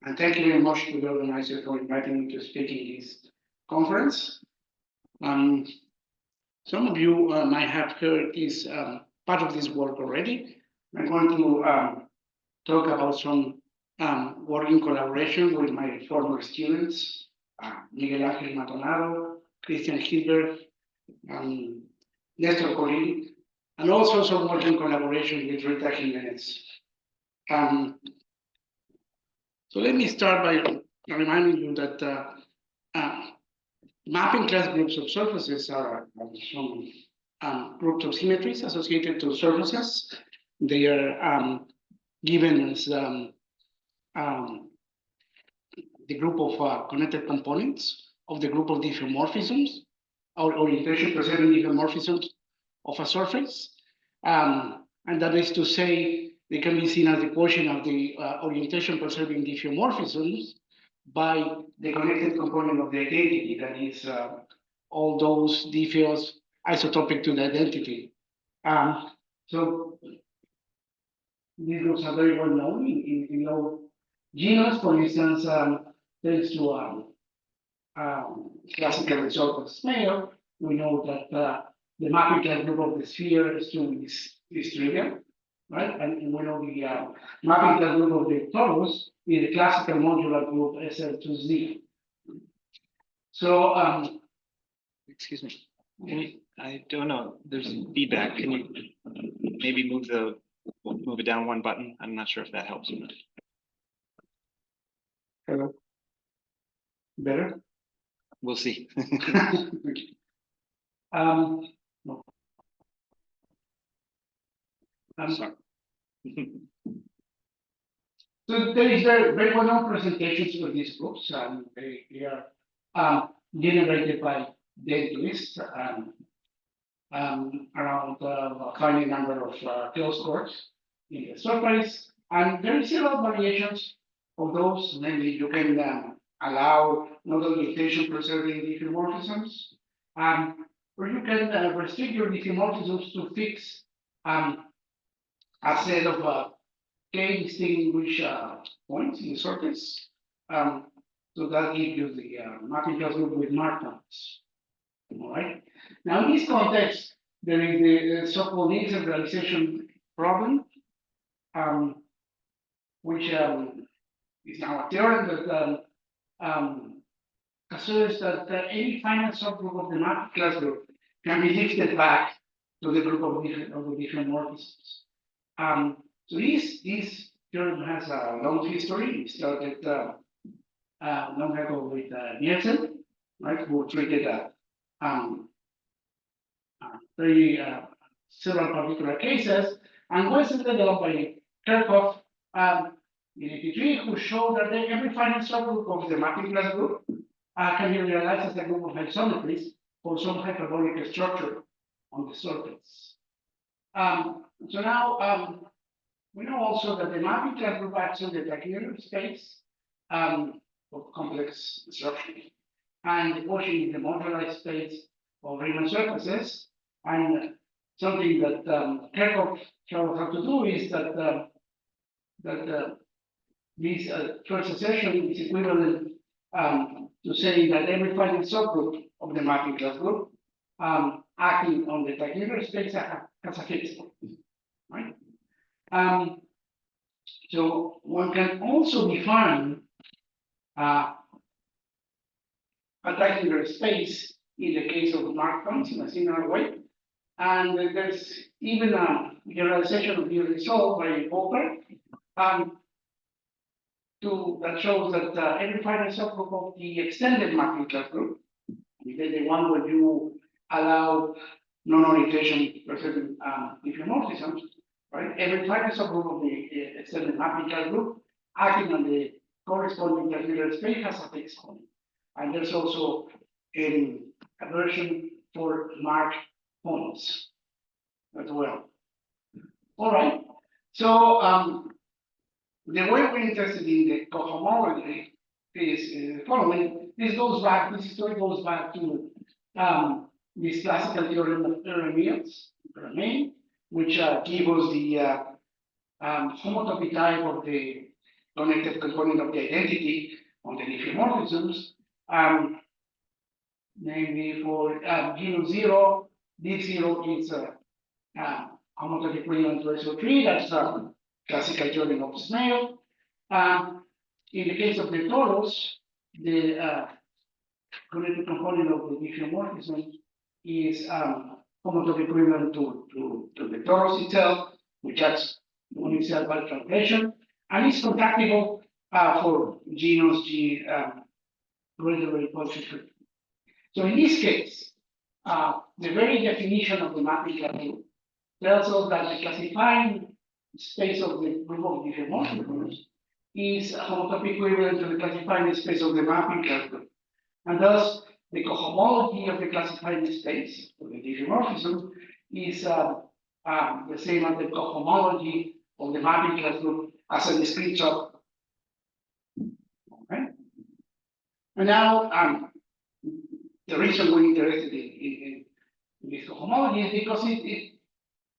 And thank you very much to the organizer for inviting me to speak in this conference. Some of you might have heard this part of this work already. I'm going to talk about some work in collaboration with my former students, Miguel Maldonado, Christian Hidber, Nestor Colin, and also some work in collaboration with Rita Jiménez. So let me start by reminding you that mapping class groups of surfaces are some groups of symmetries associated to surfaces. They are given as the group of connected components of the group of diffeomorphisms or orientation preserving diffeomorphisms of a surface. And that is to say, they can be seen as the quotient of the orientation preserving diffeomorphisms by the connected component of the identity, that is all those diffeos isotopic to the identity. So these groups are very well known in low genus, for instance, thanks to classical result of scale. We know that the mapping class group of the sphere is trivial, right? And we know the mapping class group of the torus is the classical modular group SL2Z. So, excuse me. I don't know. There's feedback. Can you maybe move it down one button? I'm not sure if that helps or not. Hello. Better? We'll see. No. I'm sorry. So there is very well-known presentations for these groups. They are generated by dentists around a finite number of closed courts in the surface. And there is several variations of those. Namely, you can allow non-orientation preserving diffeomorphisms, or you can restrict your diffeomorphisms to fix a set of k distinguished points in the surface. So that gives you the mapping class group with mark points. All right. Now, in this context, there is the so-called Nielsen realization problem, which is now a theorem that asserts that any finite subgroup of the mapping class group can be lifted back to the group of the diffeomorphisms. So this theorem has a long history. It started long ago with Nielsen, right, who treated several particular cases, and was developed by Kerckhoff in 1983, who showed that every finite subgroup of the mapping class group can be realized as a group of isometries for some hyperbolic structure on the surface. So now we know also that the mapping class group acts on the tachyonal space of complex structure, and the quotient is the modularized space of Riemann surfaces. And something that Kerckhoff showed how to do is that this first assertion is equivalent to saying that every finite subgroup of the mapping class group acting on the tachyonal space has a fixed point, right? So one can also define a tachyonal space in the case of mark points in a similar way. And there's even a generalization of the result by Popper that shows that every finite subgroup of the extended mapping class group, the one where you allow non-orientation preserving diffeomorphisms, right? Every finite subgroup of the extended mapping class group acting on the corresponding tachyonal space has a fixed point. And there's also a version for mark points as well. All right. So the way we're interested in the cohomology is the following. This story goes back to this classical theorem of Nielsen, which gives us the homotopy type of the connected component of the identity on the diffeomorphisms. Namely for genus 0, Diff 0 is homotopy equivalent to SO3, that's a classical theorem of Snail. In the case of the torus, the connected component of the diffeomorphism is homotopy equivalent to the torus itself, which has universal by translation, and is contractible for genus G greater or equal to 3. So in this case, the very definition of the mapping class group tells us that the classifying space of the group of diffeomorphisms is homotopy equivalent to the classifying space of the mapping class group. And thus, the cohomology of the classifying space of the diffeomorphism is the same as the cohomology of the mapping class group as a discrete sub. Okay? And now, the reason we're interested in this cohomology is because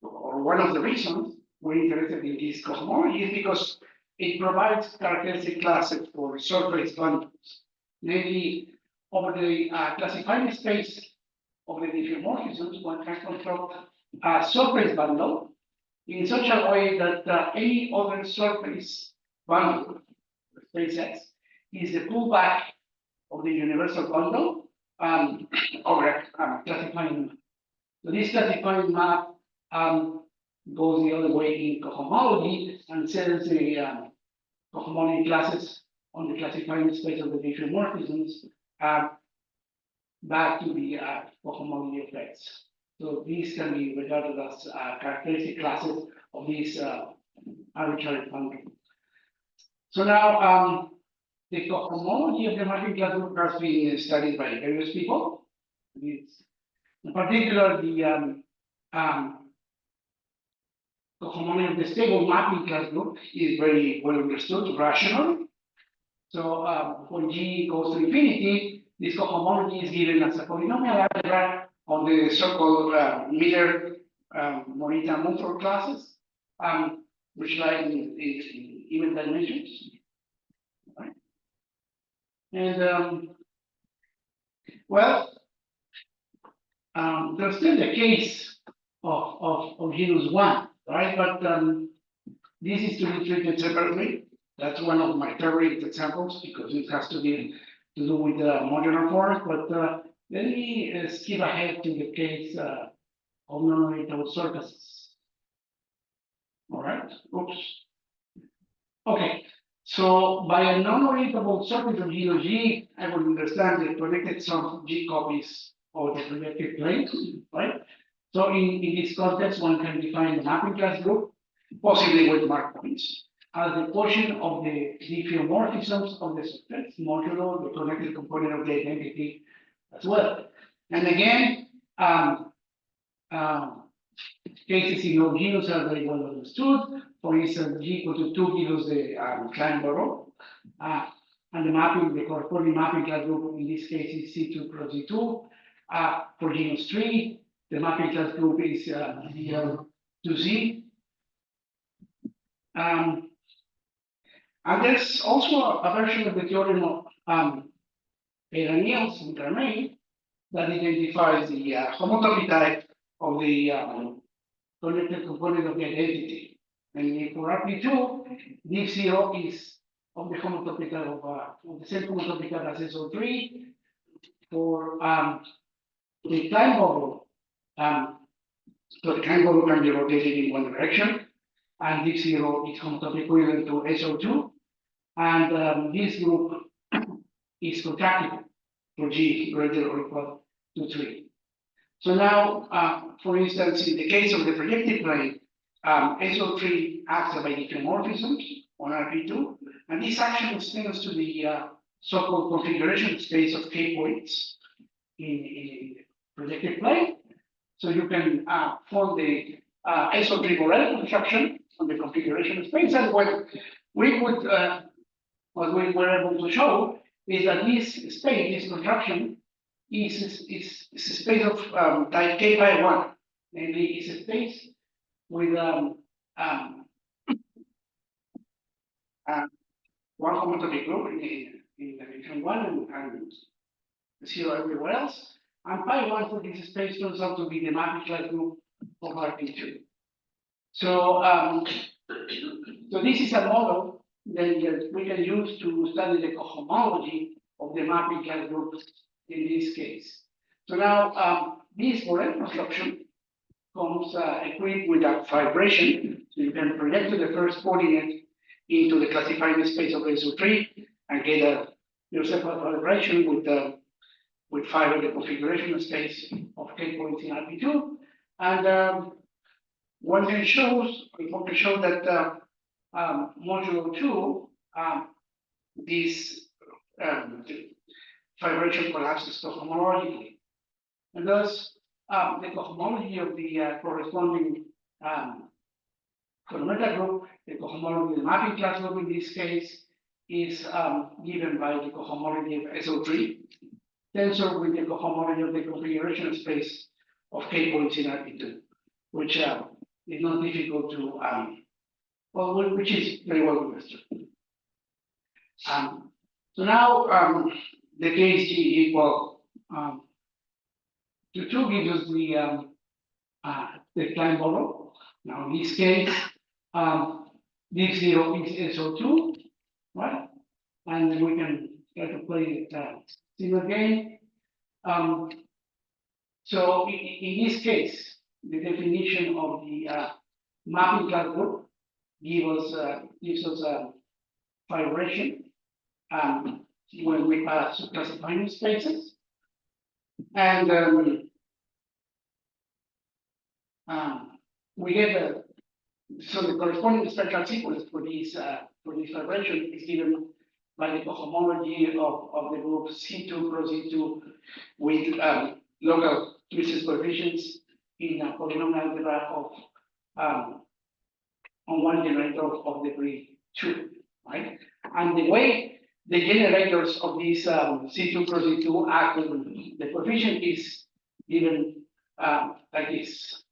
or one of the reasons we're interested in this cohomology is because it provides characteristic classes for surface bundles. Namely, over the classifying space of the diffeomorphisms, one can construct a surface bundle in such a way that any other surface bundle, space X, is the pullback of the universal bundle over classifying map. So this classifying map goes the other way in cohomology and sends the cohomology classes on the classifying space of the diffeomorphisms back to the cohomology effects. So these can be regarded as characteristic classes of these arbitrary bundle. So now the cohomology of the mapping class group has been studied by various people. In particular, the cohomology of the stable mapping class group is very well understood, rational. So when G goes to infinity, this cohomology is given as a polynomial algebra on the so-called Miller Morita Mumford classes, which lie in even dimensions. Right? And well, there's still the case of genus 1, right? But this is to be treated separately. That's one of my favorite examples because it has to do with modular forms. But let me skip ahead to the case of non-orientable surfaces. All right. Oops. Okay. So by a non-orientable surface of genus G, I would understand the projected sum of G copies of the projected plane, right? So in this context, one can define the mapping class group, possibly with mark points, as the portion of the diffeomorphisms of the surface modulo the connected component of the identity as well. And again, cases in no genus are very well understood. For instance, G equal to 2 gives the Klein borrow. And the corresponding mapping class group in this case is C2 cross Z2. For genus 3, the mapping class group is DL2Z. And there's also a version of the theorem of Nielsen that identifies the homotopy type of the connected component of the identity. And for RP2, Diff 0 is of the homotopy type of the same homotopy type as SO3. For the Klein bubble, so the Klein bubble can be rotated in one direction, and Diff 0 is homotopy equivalent to SO2. And this group is contractible for G greater or equal to 3. So now, for instance, in the case of the projective plane, SO3 acts by diffeomorphisms on RP2, and this action extends to the so-called configuration space of K points in the projective plane. So you can form the SO3 Borel construction on the configuration space, and what we were able to show is that this space, this construction, is a space of type K by 1. Namely, it's a space with one homotopy group in the dimension one and 0 everywhere else. And pi 1 for this space turns out to be the mapping class group of RP2. So, so this is a model that we can use to study the cohomology of the mapping class groups in this case. So now, this Borel construction comes equipped with a vibration. So you can project to the first coordinate into the classifying space of SO3 and get yourself a vibration with 5 of the configuration space of K points in RP2. And one can show that modulo 2, this vibration collapses cohomologically. And thus, the cohomology of the corresponding fundamental group, the cohomology of the mapping class group in this case, is given by the cohomology of SO3, tensor with the cohomology of the configuration space of K points in RP2, which is not difficult to, which is very well understood. So now the case G equal to 2 gives us the Klein bubble. Now in this case, this 0 is SO2, right? And we can try to play it single game. So in this case, the definition of the mapping class group gives us a vibration when we pass classifying spaces. And we get so the corresponding spectral sequence for this vibration is given by the cohomology of the group C2 cross E2 with local twisted coefficients in a polynomial algebra of on one generator of degree 2, right? And the way the generators of these C2 cross E2 act, the coefficient is given like this.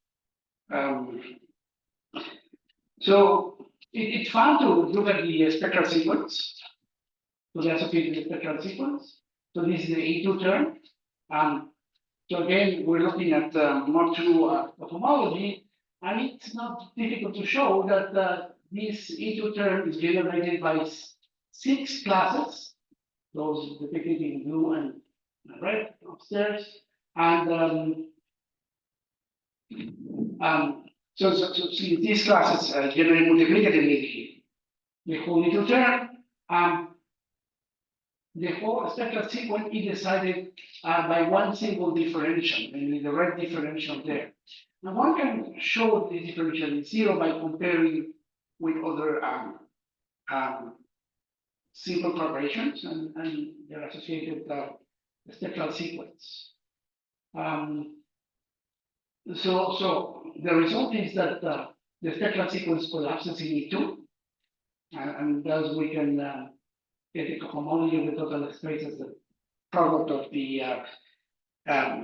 So it's fun to look at the spectral sequence, to the associated spectral sequence. So this is the E2 term. So again, we're looking at more to cohomology, and it's not difficult to show that this E2 term is generated by 6 classes, those depicted in blue and red upstairs, and so these classes generate multiplicatively the whole E2 term. The whole spectral sequence is decided by one single differential, namely the red differential there. Now one can show the differential is 0 by comparing with other simple preparations and their associated spectral sequence. So the result is that the spectral sequence collapses in E2, and thus we can get the cohomology of the total space as the product of the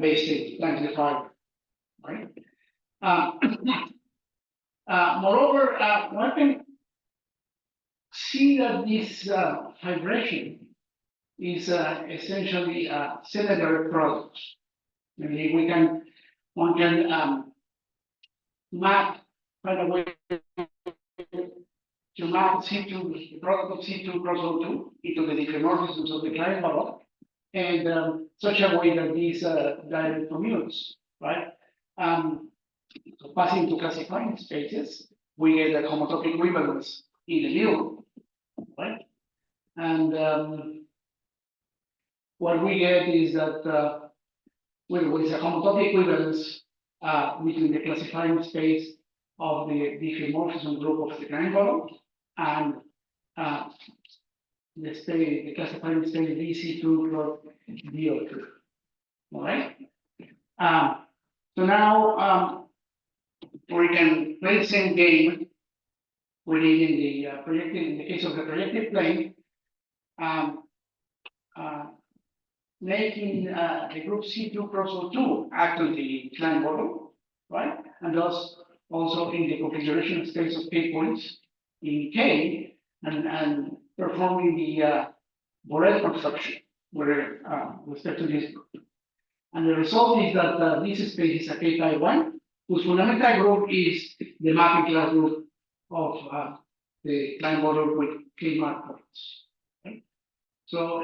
base state times the fiber, right? Moreover, one can see that this vibration is essentially a secondary product. Maybe one can map, by the way, to map C2, the product of C2 cross O2 into the diffeomorphisms of the Klein bubble, and such a way that these direct commutes, right? So passing to classifying spaces, we get a homotopy equivalence in the middle, right? And what we get is that with a homotopy equivalence between the classifying space of the diffeomorphism group of the Klein bubble and the classifying space DC2 plus DO2. All right. So now we can play the same game within the projective, in the case of the projective plane, making the group C2 cross O2 act on the Klein bubble, right? And thus also in the configuration space of K points in K, and performing the Borel construction with respect to this group. And the result is that this space is a K type 1, whose fundamental group is the mapping class group of the Klein model with K mark points. Okay? So,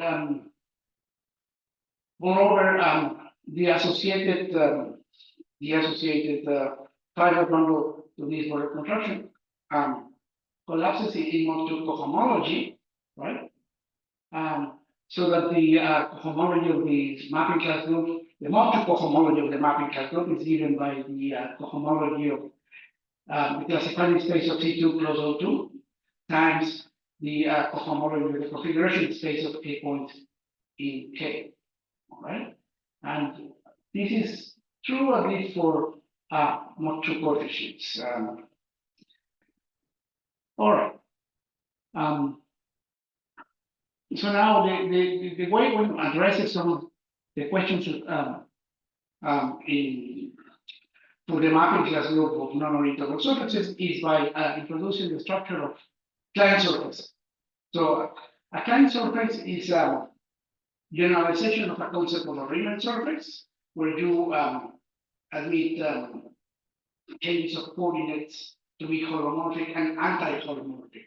moreover, the associated private bundle to this Borel construction collapses in mod 2 cohomology, right? So that the cohomology of the mapping class group, the mod 2 cohomology of the mapping class group is given by the cohomology of the classifying space of C2 plus O2 times the cohomology of the configuration space of K points in K. All right, and this is true at least for mod 2 coefficients. All right. So now the way we address some of the questions for the mapping class group of non-orientable surfaces is by introducing the structure of Klein surface. So a Klein surface is a generalization of a concept of a Riemann surface, where you admit changes of coordinates to be holomorphic and anti-holomorphic.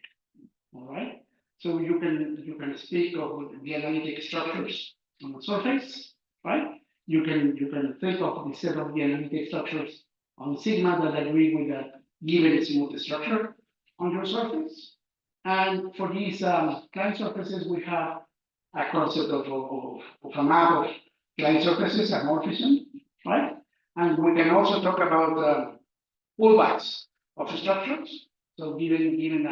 All right. So you can speak of the analytic structures on the surface, right? You can think of the set of the analytic structures on sigma that agree with a given smooth structure on your surface. And for these Klein surfaces, we have a concept of a map of Klein surfaces, a morphism, right? And we can also talk about pullbacks of structures. So given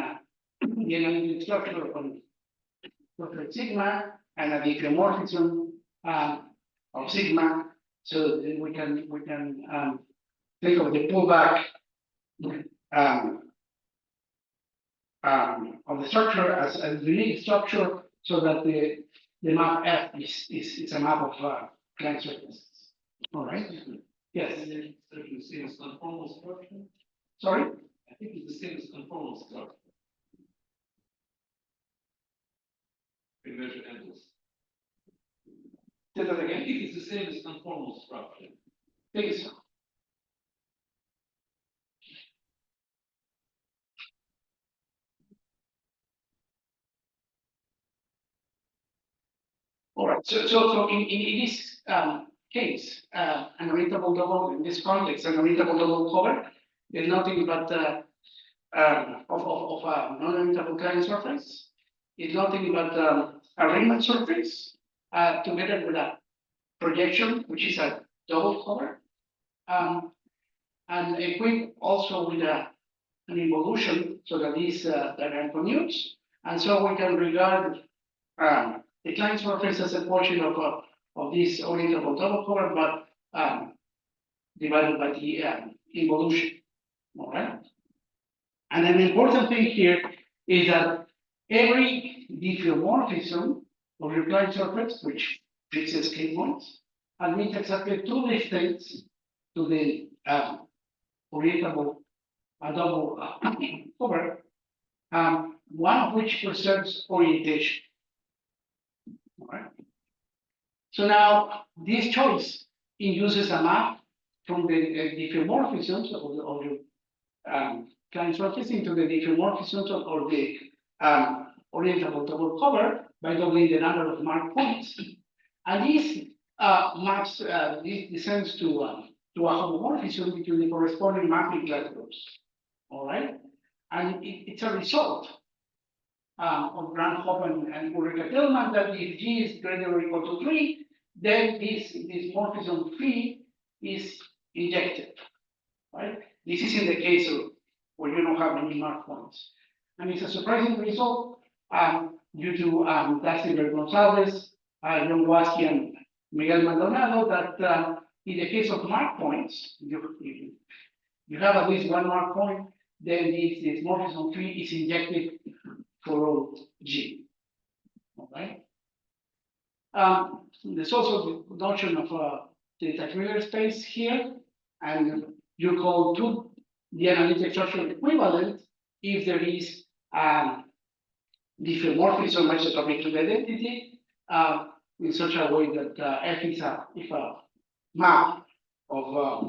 the analytic structure on surface sigma and a diffeomorphism of sigma, so we can think of the pullback of the structure as a unique structure, so that the map F is a map of Klein surfaces. All right. Yes. It's the same as conformal structure. Sorry. I think it's the same as conformal structure. We measure angles. Say that I again. think it's the same as conformal structure. Think so. All right. So in this case, an orientable double in this context, an orientable double cover is nothing but of a non-orientable Klein surface. It's nothing but a Riemann surface together with a projection, which is a double cover, and equipped also with an involution, so that these diagram commutes, and so we can regard the Klein surface as a portion of this orientable double cover, but divided by the involution. All right. And an important thing here is that every diffeomorphism of your Klein surface, which fixes K points, admits exactly two distances to the orientable double cover, one of which preserves orientation. All right. So now this choice induces a map from the diffeomorphisms of your Klein surface into the diffeomorphisms of the orientable double cover by doubling the number of marked points, and this maps this descends to a homomorphism between the corresponding mapping class groups. All right, and it's a result of Grant-Hoppe and Ulrika-Tillman that if G is greater or equal to 3, then this morphism phi is injected. Right? This is in the case of where you don't have any marked points. And it's a surprising result due to Dastiger Gonzalez, John Waski, and Miguel Maldonado, that in the case of marked points, you have at least one marked point, then this morphism phi is injected for all G. All right. There's also the notion of the Taylor space here, and you call to the analytic structure equivalent if there is diffeomorphism isotopic to the identity in such a way that F is a map of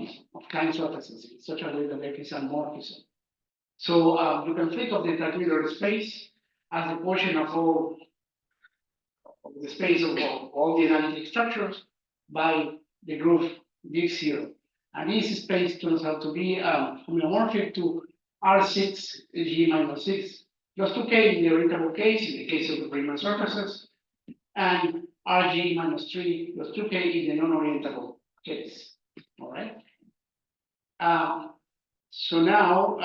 Klein surfaces in such a way that F is a morphism. So you can think of the triangular space as a portion of all of the space of all the analytic structures by the group Diff. And this space turns out to be homeomorphic to R6 G minus 6 plus 2K in the orientable case, in the case of the Riemann surfaces, and RG minus 3 plus 2K in the non-orientable case. All right. So now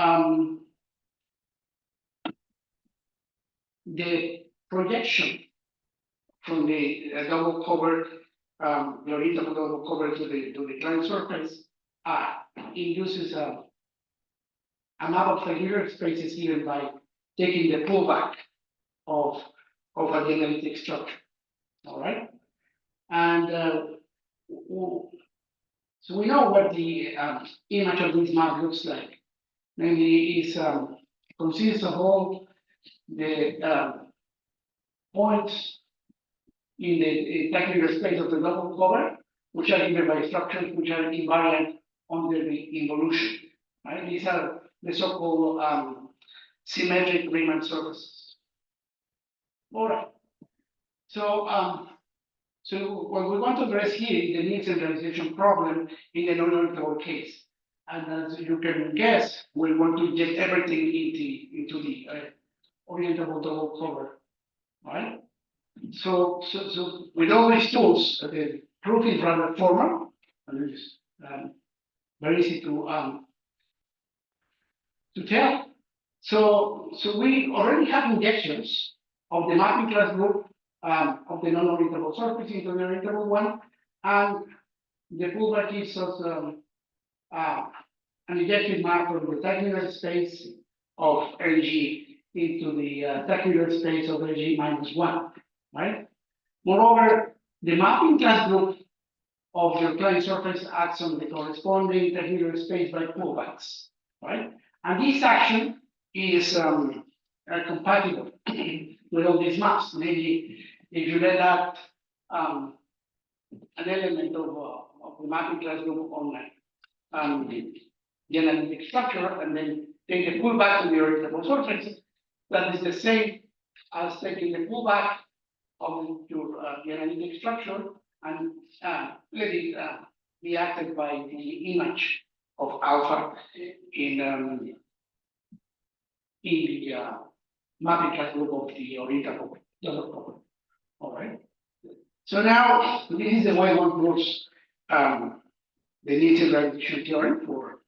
the projection from the double covered, the orientable double covered to the Klein surface induces a map of triangular spaces given by taking the pullback of the analytic structure. All right, and so we know what the image of this map looks like. Namely, it consists of all the points in the triangular space of the double cover, which are given by structures which are invariant under the involution. Right? These are the so-called symmetric Riemann surfaces. All right. So so what we want to address here is the Nielsen realization problem in the non-orientable case. And as you can guess, we want to inject everything into the orientable double cover, right? So with all these tools, the proof is rather formal, and it's very easy to tell. So we already have injections of the mapping class group of the non-orientable surface into the orientable one, and the pullback gives us an injected map from the triangular space of LG into the triangular space of LG minus 1, right? Moreover, the mapping class group of the Klein surface acts on the corresponding triangular space by pullbacks, right? And this action is compatible with all these maps. Namely, if you let out an element of the mapping class group on the analytic structure and then take the pullback to the orientable surface, that is the same as taking the pullback of your the analytic structure and let it be acted by the image of alpha in the mapping class group of the orientable double cover. All right. So now this is the way one proves the Nielsen realization theorem for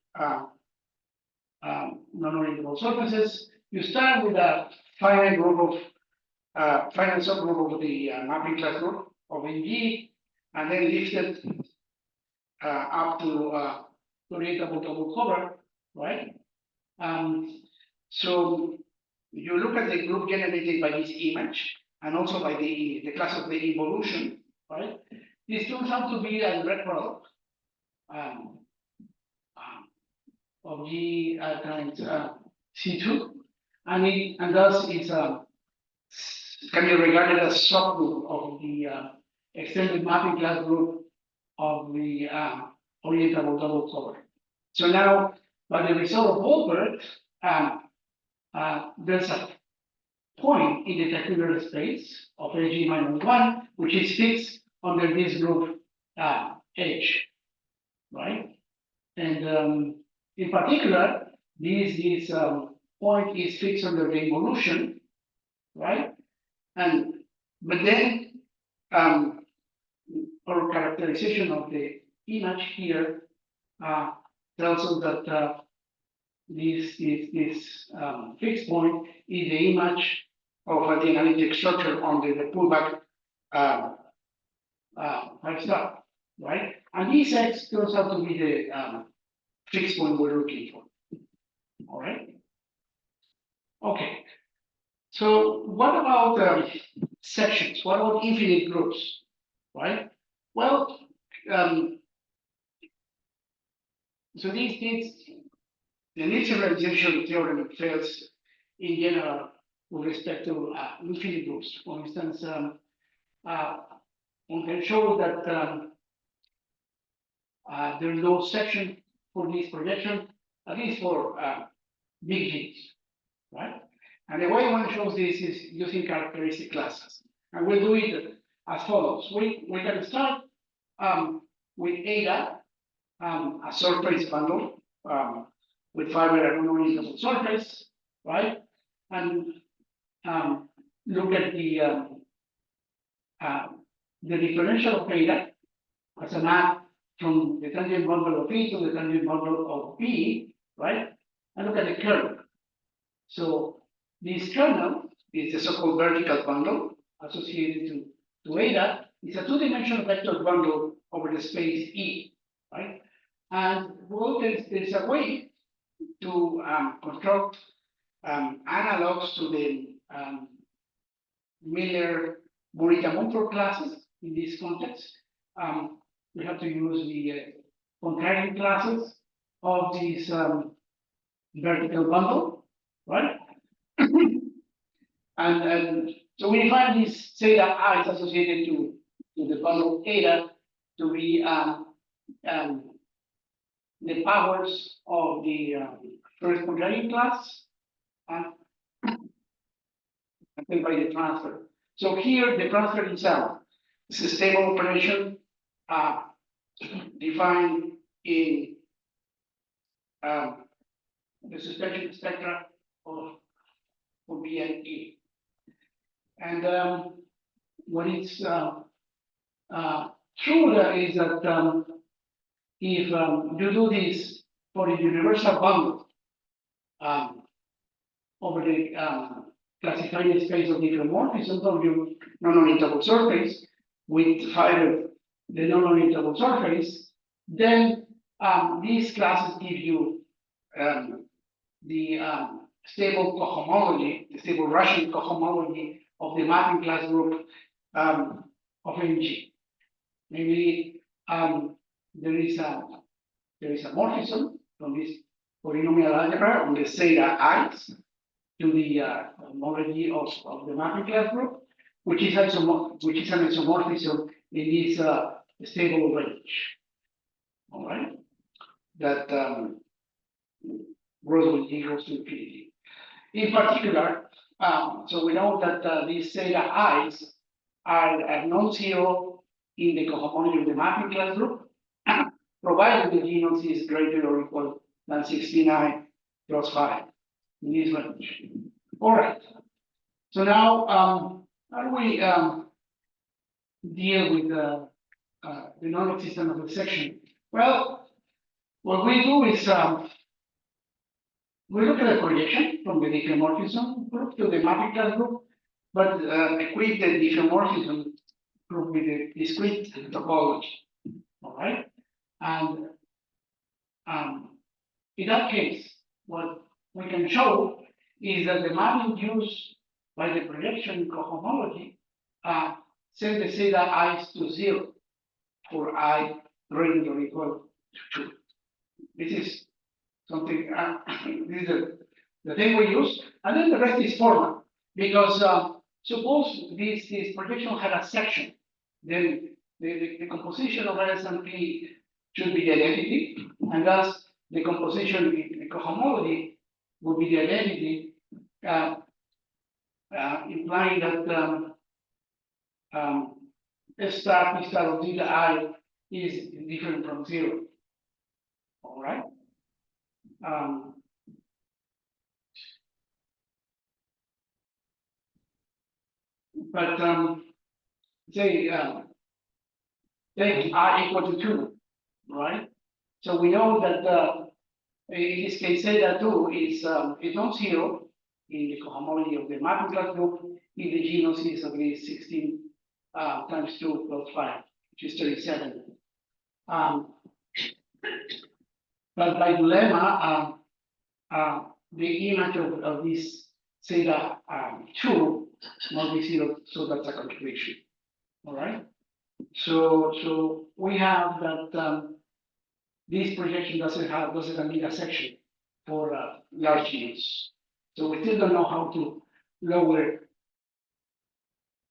non-orientable surfaces. You start with a finite group of finite subgroup of the mapping class group of NG, and then lift it up to orientable double cover, right? So you look at the group generated by this image and also by the class of the involution, right? This turns out to be a direct product of G times C2, and thus it's can be regarded as subgroup of the extended mapping class group of the orientable double cover. So now, by the result of Holbert, there's a point in the triangular space of LG minus 1, which is fixed under this group H, right? And in particular, this point is fixed under the involution, right? But then our characterization of the image here tells us that this fixed point is the image of the analytic structure under the pullback 5 star, right? And this X turns out to be the fixed point we're looking for. All right. Okay. So what about sections? What about infinite groups? Right. Well, so the Nielsen realization theorem fails in general with respect to infinite groups. For instance, one can show that there's no section for this projection, at least for big G's, right? And the way one shows this is using characteristic classes. And we'll do it as follows. We can start with eta, a surface bundle with fiber and non-orientable surface, right? And look at the differential of eta as a map from the tangent bundle of E to the tangent bundle of B, right? And look at the kernel. So this kernel is the so-called vertical bundle associated to eta. It's a two-dimensional vector bundle over the space E, right? And well, there's a way to construct analogs to the Miller-Morita-Mumford classes in this context. We have to use the contrarian classes of this vertical bundle, right? and so we define this theta I is associated to the bundle eta to be the powers of the first contrarian class and by the transfer. So here the transfer itself is a stable operation defined in the suspension spectra for B and E. And what is true there is that if you do this for the universal bundle over the classifying space of diffeomorphisms of your non-orientable surface with fiber the non-orientable surface, then these classes give you the stable cohomology, the stable Russian cohomology of the mapping class group of MG. Maybe there is a morphism from this polynomial algebra on the theta i's to the homology of the mapping class group, which is an isomorphism in this stable range. All right, that grows when G goes to infinity. In particular, so we know that these theta i's are non-zero in the cohomology of the mapping class group, provided the genus is greater or equal than 69 plus 5 in this range. All right. So now, how do we deal with the non-existence of the section? Well, what we do is we look at the projection from the diffeomorphism group to the mapping class group, but equate the diffeomorphism group with the discrete topology. All right, and in that case, what we can show is that the mapping used by the projection cohomology set the theta i's to 0 for I greater or equal to 2. This is something, this is the thing we use, and then the rest is formal, because suppose this projection had a section, then the composition of S and P should be the identity, and thus the composition in the cohomology would be the identity, implying that S star P star of theta I is different from 0. All right. But say take I equal to 2, right? So we know that in this case, theta 2 is non-zero in the cohomology of the mapping class group if the genus is at least 16 times 2 plus 5, which is 37. But by lemma, the image of this theta 2 must be 0, so that's a contradiction. All right. So we have that this projection doesn't need a section for large genus. So we still don't know how to lower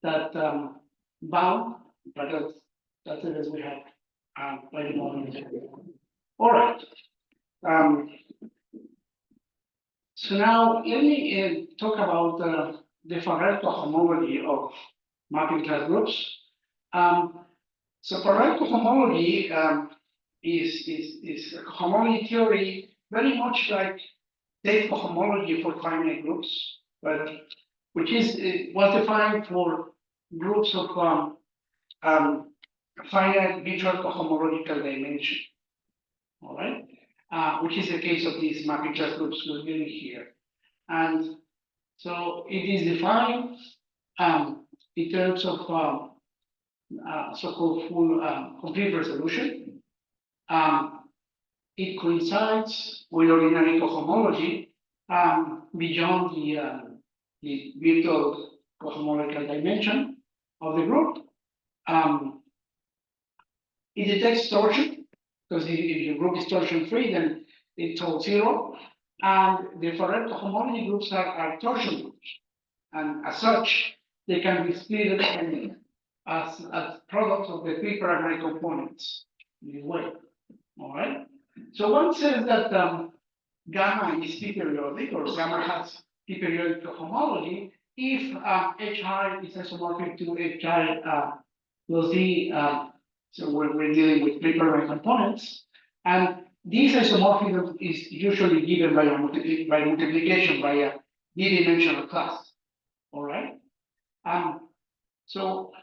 that bound, but that's it as we have by the moment. All right. So now let me talk about the Farrell cohomology of mapping class groups. So Farrell cohomology is a cohomology theory very much like state cohomology for finite groups, but which was defined for groups of finite mutual cohomological dimension. All right, which is the case of these mapping class groups we're getting here. And so it is defined in terms of so-called full complete resolution. It coincides with ordinary cohomology beyond the virtual cohomological dimension of the group. It detects torsion, because if your group is torsion-free, then it holds 0. And the Farrell cohomology groups are torsion groups. And as such, they can be split as products of the 3 primary components in this way. All right. So one says that gamma is p-periodic, or gamma has p-periodic cohomology if hi is isomorphic to hi plus d. So we're dealing with 3 primary components, and this isomorphism is usually given by multiplication by a d-dimensional class. All right. So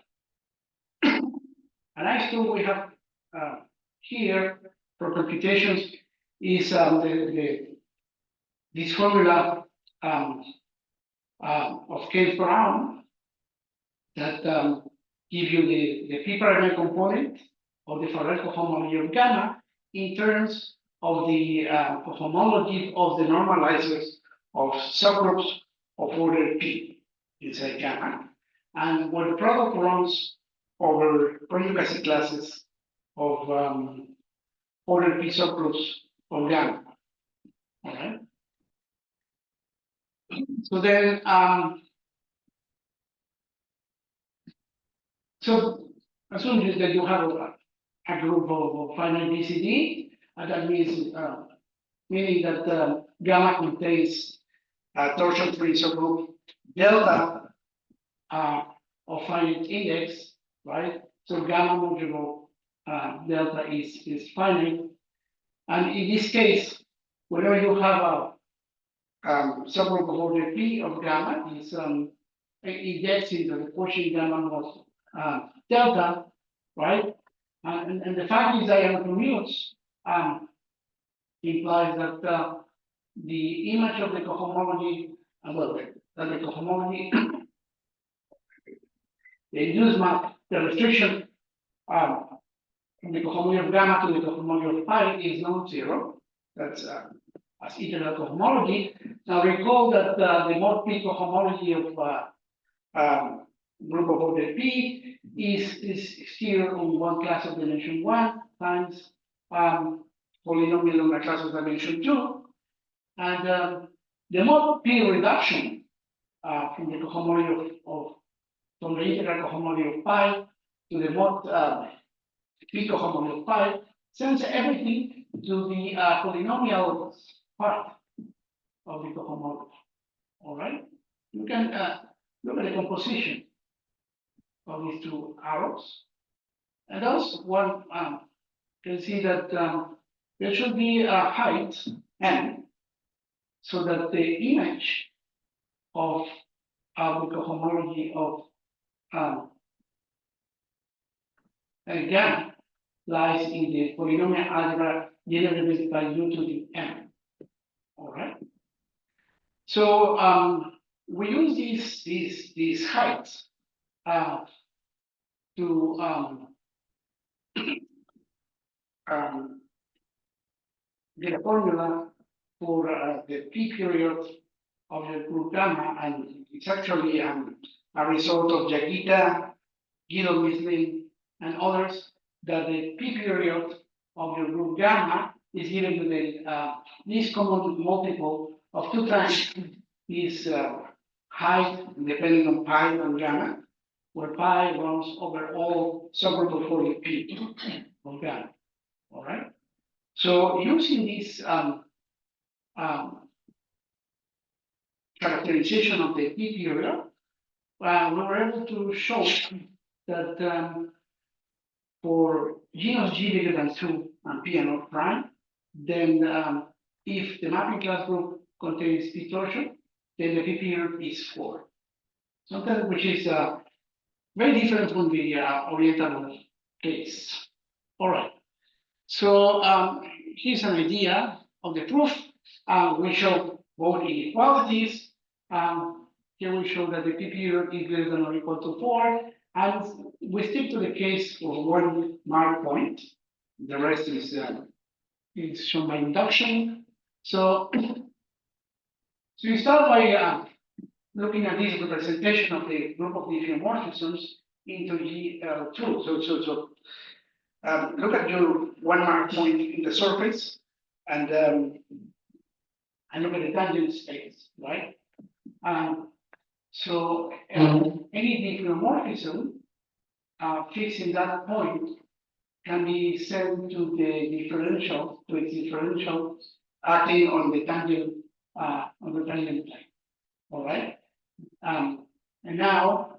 a nice tool we have here for computations is this formula of Keynes-Brown that give you the p-primary component of the Farrell cohomology of gamma in terms of the cohomology of the normalizers of subgroups of order p inside gamma, and where the product runs over conjugacy classes of order p subgroups of gamma. All right. So then, so as soon as that you have a group of finite BCD, that means meaning that gamma contains a torsion-free subgroup delta of finite index, right? So gamma modulo delta is finite, and in this case, whenever you have a subgroup of order p of gamma, is it gets into the Quotient gamma of delta, right? And the fact is diagonal commutes implies that the image of the cohomology, well, that the cohomology, the induced map, the restriction from the cohomology of gamma to the cohomology of pi is non-zero. That's as integral cohomology. Now recall that the mod p cohomology of group of order p is here on one class of dimension 1 times polynomial on a class of dimension 2, and the mod p reduction from the cohomology from the integral cohomology of pi to the mod p cohomology of pi sends everything to the polynomial part of the cohomology. All right, you can look at the composition of these 2 arrows, and thus one can see that there should be a height n, so that the image of the cohomology of gamma lies in the polynomial algebra generated by u to the m. All right. So we use these heights to get a formula for the p period of the group gamma, and it's actually a result of Jaquita, Guido Mislin, and others, that the p period of the group gamma is given with this common multiple of 2 times this height depending on pi and gamma, where pi runs over all subgroup of Fourier P of gamma. All right. So using this characterization of the P period, we were able to show that for genus G bigger than 2 and P and O prime, then if the mapping class group contains P torsion, then the P period is 4. Something which is very different from the orientable case. All right. So here's an idea of the proof. We show both inequalities. Here we show that the P period is greater than or equal to 4, and we stick to the case for one mark point. The rest is shown by induction. So we start by looking at this representation of the group of diffeomorphisms into GL2. So look at your one mark point in the surface and look at the tangent space, right? So any diffeomorphism fixed in that point can be sent to the differential, to its differential acting on the tangent plane. All right. And now,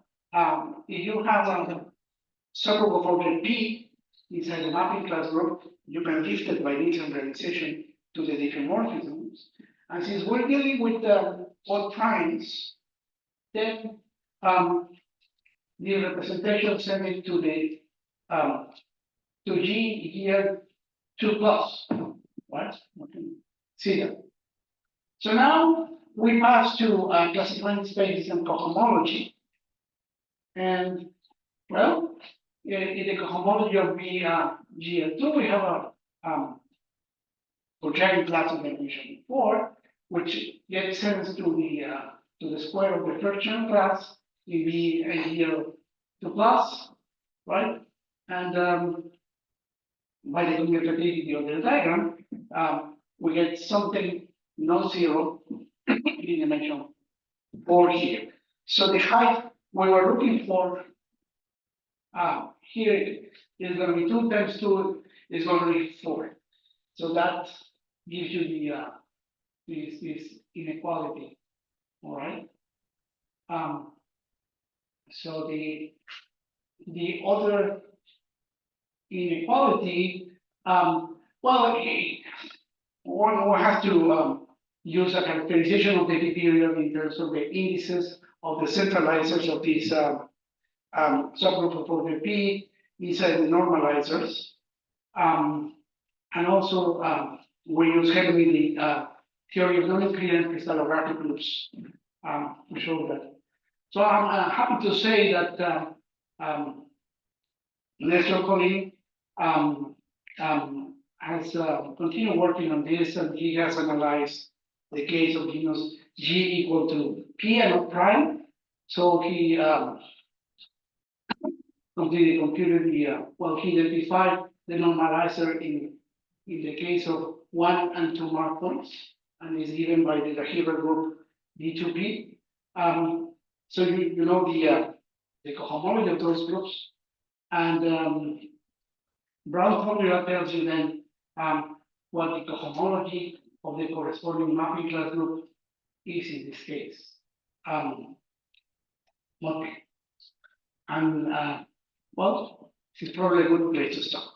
if you have a subgroup of order P inside the mapping class group, you can lift it by Nielsen realization to the diffeomorphisms. And since we're dealing with all primes, then the representation send it to the to G here 2 plus, right? Okay. See that. So now we pass to classifying spaces and cohomology. And well, in the cohomology of GL2, we have a projective class of dimension 4, which gets sent to the square of the fractional class in GL2 plus, right? And by the commutativity of the diagram, we get something non-zero in dimension 4 here. So the height we were looking for here is going to be 2 times 2 is going to be 4. So that gives you the this inequality. All right. So the other inequality, well, one will have to use a characterization of the P period in terms of the indices of the centralizers of this subgroup of order P inside the normalizers. And also we use heavily the theory of non-euclidean crystallographic groups to show that. So I'm happy to say that Nestor Colin has continued working on this, and he has analyzed the case of genus G equal to P and O prime. So he completely computed the he identified the normalizer in the case of 1 and 2 mark points, and is given by the Hidber group D2P. So you know the cohomology of those groups, and Brown formula tells you then what the cohomology of the corresponding mapping class group is in this case. Okay. And well, it's probably a good place to stop.